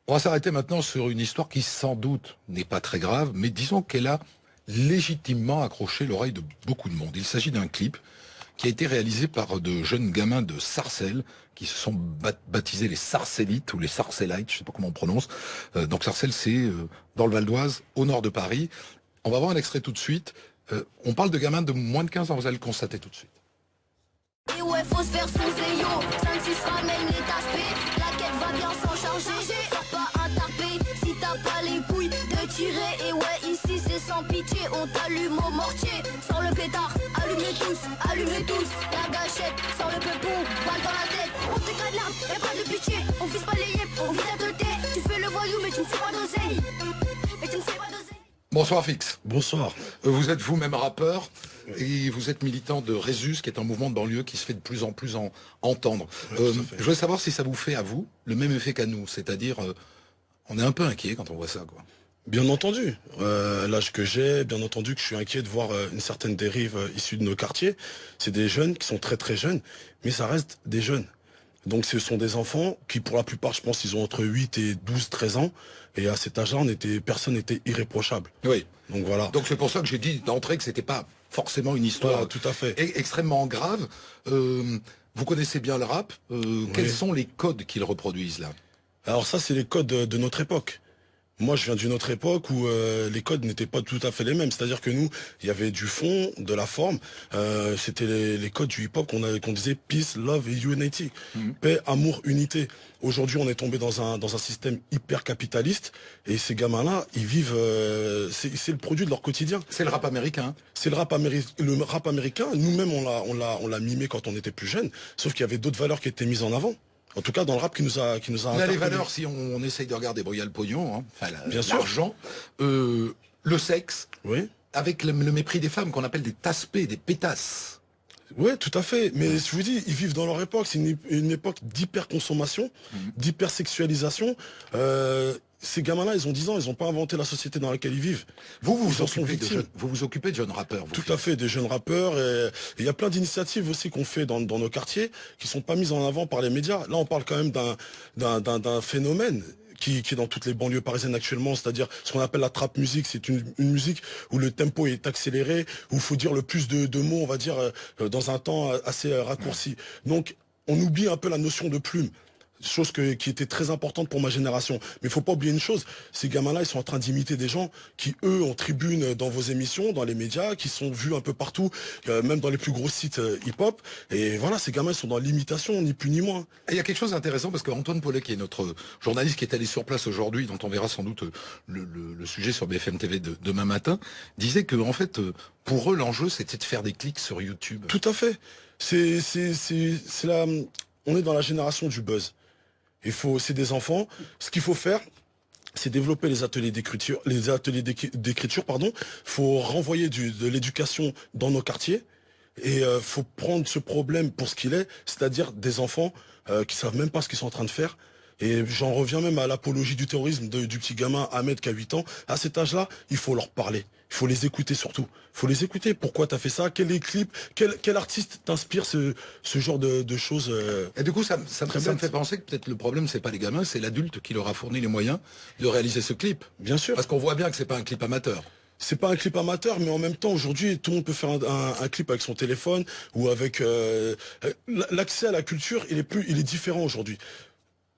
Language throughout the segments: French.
On va s'arrêter maintenant sur une histoire qui sans doute n'est pas très grave, mais disons qu'elle a légitimement accroché l'oreille de beaucoup de monde. Il s'agit d'un clip qui a été réalisé par de jeunes gamins de Sarcelles qui se sont baptisés les Sarcellites ou les Sarcellites, je sais pas comment on prononce. Donc Sarcelles, c'est dans le Val d'Oise, au nord de Paris. On va voir un extrait tout de suite. On parle de gamins de moins de 15 ans, vous allez le constater tout de suite. Et ouais, faut se faire son zéyo, 5-6 ramène les taspés, la quête va bien s'en charger, sors pas un tarpé, si t'as pas les couilles de tirer, et ouais, ici c'est sans pitié, on t'allume au mortier, sors le pétard, allumez tous, la gâchette, sors le peupon, balle dans la tête, on te cadenas, y'a pas de pitié, on vise pas les yeux, on vise à te tais, tu fais le voyou mais tu ne fais pas d'oseille, mais tu ne fais pas d'oseille. Bonsoir Fix. Bonsoir. Vous êtes vous-même rappeur et vous êtes militant de Résus, qui est un mouvement de banlieue qui se fait de plus en plus entendre. Je voulais savoir si ça vous fait à vous le même effet qu'à nous, c'est-à-dire on est un peu inquiet quand on voit ça, quoi. Bien entendu, l'âge que j'ai, bien entendu que je suis inquiet de voir une certaine dérive issue de nos quartiers. C'est des jeunes qui sont très très jeunes, mais ça reste des jeunes. Donc ce sont des enfants qui, pour la plupart, je pense, ils ont entre 8 et 12, 13 ans. Et à cet âge-là, personne n'était irréprochable. Oui. Donc voilà. Donc c'est pour ça que j'ai dit d'entrée que c'était pas forcément une histoire Voilà, tout à fait. Extrêmement grave. Vous connaissez bien le rap. Quels Oui. sont les codes qu'ils reproduisent là? Alors ça, c'est les codes de notre époque. Moi, je viens d'une autre époque où les codes n'étaient pas tout à fait les mêmes. C'est-à-dire que nous, il y avait du fond, de la forme. C'était les codes du hip-hop qu'on disait peace, love et unity. Paix, amour, unité. Aujourd'hui, on est tombé dans un système hyper capitaliste. Et ces gamins-là, ils vivent... c'est le produit de leur quotidien. C'est le rap américain. C'est le rap américain. Nous-mêmes, on l'a mimé quand on était plus jeunes. Sauf qu'il y avait d'autres valeurs qui étaient mises en avant. En tout cas, dans le rap qui nous a Là, les interpellés. valeurs, si on essaye de regarder, bon, il y a le pognon, hein, enfin, Bien sûr. l'argent, le sexe, Oui. avec le mépris des femmes qu'on appelle des taspés, des pétasses. Oui, tout à fait. Mais je vous dis, ils vivent dans leur époque. C'est une époque d'hyperconsommation, d'hypersexualisation. Ces gamins-là, ils ont 10 ans, ils n'ont pas inventé la société dans laquelle ils vivent. Vous Ils en sont victimes. vous vous occupez de jeunes rappeurs, vous. Tout à fait, des jeunes rappeurs. Et il y a plein d'initiatives aussi qu'on fait dans nos quartiers qui sont pas mises en avant par les médias. Là, on parle quand même d'un phénomène qui est dans toutes les banlieues parisiennes actuellement, c'est-à-dire ce qu'on appelle la trap musique. C'est une musique où le tempo est accéléré, où il faut dire le plus de mots, on va dire, dans un temps assez raccourci. Donc, on oublie un peu la notion de plume. Chose qui était très importante pour ma génération. Mais il faut pas oublier une chose, ces gamins-là, ils sont en train d'imiter des gens qui, eux, ont tribune dans vos émissions, dans les médias, qui sont vus un peu partout, même dans les plus gros sites hip-hop. Et voilà, ces gamins, ils sont dans l'imitation, ni plus ni moins. Et il y a quelque chose d'intéressant parce qu'Antoine Paulet, qui est notre journaliste qui est allé sur place aujourd'hui, dont on verra sans doute le sujet sur BFM TV demain matin, disait que en fait, pour eux, l'enjeu, c'était de faire des clics sur YouTube. Tout à fait. On est dans la génération du buzz. C'est des enfants. Ce qu'il faut faire, c'est développer les ateliers d'écriture, pardon. Faut renvoyer de l'éducation dans nos quartiers. Et faut prendre ce problème pour ce qu'il est, c'est-à-dire des enfants qui savent même pas ce qu'ils sont en train de faire. Et j'en reviens même à l'apologie du terrorisme du petit gamin Ahmed qui a 8 ans. À cet âge-là, il faut leur parler. Il faut les écouter surtout. Il faut les écouter. Pourquoi t'as fait ça? Quel est le clip? Quel artiste t'inspire ce genre de choses Et du coup, ça me fait penser que peut-être le problème, c'est pas les gamins, c'est l'adulte qui leur a fourni les moyens de réaliser ce clip. Bien sûr. Parce qu'on voit bien que c'est pas un clip amateur. C'est pas un clip amateur, mais en même temps, aujourd'hui, tout le monde peut faire un clip avec son téléphone ou avec l'accès à la culture. Il est différent aujourd'hui.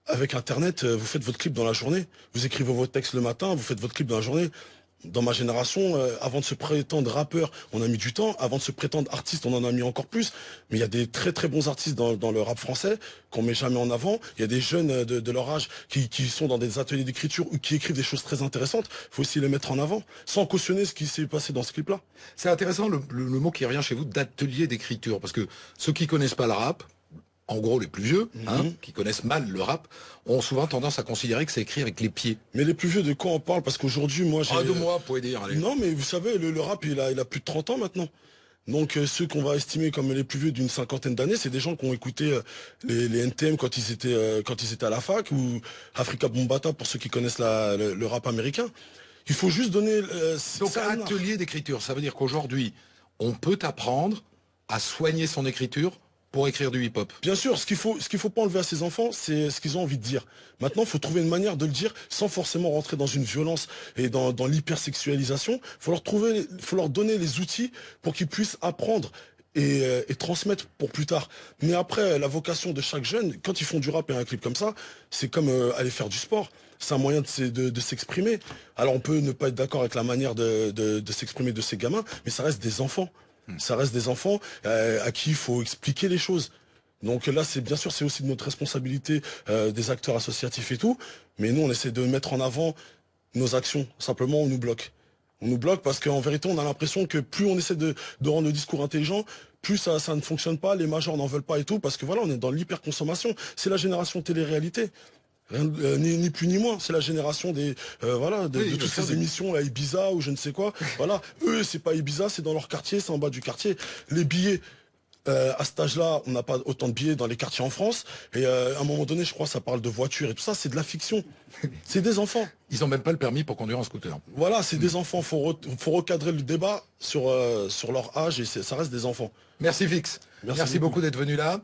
Avec Internet, vous faites votre clip dans la journée. Vous écrivez votre texte le matin, vous faites votre clip dans la journée. Dans ma génération, avant de se prétendre rappeur, on a mis du temps. Avant de se prétendre artiste, on en a mis encore plus. Mais il y a des très très bons artistes dans le rap français qu'on met jamais en avant. Il y a des jeunes de leur âge qui sont dans des ateliers d'écriture ou qui écrivent des choses très intéressantes. Il faut aussi les mettre en avant, sans cautionner ce qui s'est passé dans ce clip-là. C'est intéressant le mot qui revient chez vous d'atelier d'écriture, parce que ceux qui connaissent pas le rap, en gros les plus vieux, qui connaissent mal le rap, ont souvent tendance à considérer que c'est écrit avec les pieds. Mais les plus vieux, de quoi on parle? Parce qu'aujourd'hui, moi j'ai... 2 mois, vous pouvez dire, allez. Non, mais vous savez, le rap, il a plus de 30 ans maintenant. Donc ceux qu'on va estimer comme les plus vieux d'une cinquantaine d'années, c'est des gens qui ont écouté les NTM quand ils étaient à la fac, ou Africa Bombata pour ceux qui connaissent le rap américain. Il faut juste donner... Donc atelier d'écriture, ça veut dire qu'aujourd'hui, on peut apprendre à soigner son écriture pour écrire du hip-hop. Bien sûr, ce qu'il faut pas enlever à ces enfants, c'est ce qu'ils ont envie de dire. Maintenant, il faut trouver une manière de le dire sans forcément rentrer dans une violence et dans l'hypersexualisation. Faut leur donner les outils pour qu'ils puissent apprendre et transmettre pour plus tard. Mais après, la vocation de chaque jeune, quand ils font du rap et un clip comme ça, c'est comme aller faire du sport. C'est un moyen de s'exprimer. Alors on peut ne pas être d'accord avec la manière de s'exprimer de ces gamins, mais ça reste des enfants. Ça reste des enfants à qui il faut expliquer les choses. Donc là, bien sûr, c'est aussi de notre responsabilité des acteurs associatifs et tout. Mais nous, on essaie de mettre en avant nos actions. Simplement, on nous bloque. On nous bloque parce qu'en vérité, on a l'impression que plus on essaie de rendre le discours intelligent, plus ça ne fonctionne pas, les majors n'en veulent pas et tout, parce que voilà, on est dans l'hyperconsommation. C'est la génération télé-réalité. Ni plus ni moins, c'est la génération de toutes ces émissions à Ibiza ou je ne sais quoi. Voilà, eux c'est pas Ibiza, c'est dans leur quartier, c'est en bas du quartier. Les billets, à cet âge-là, on n'a pas autant de billets dans les quartiers en France. Et à un moment donné, je crois, ça parle de voitures et tout ça, c'est de la fiction. C'est des enfants. Ils ont même pas le permis pour conduire un scooter. Voilà, c'est des enfants. Faut recadrer le débat sur leur âge et ça reste des enfants. Merci Fix. Merci beaucoup d'être venu là.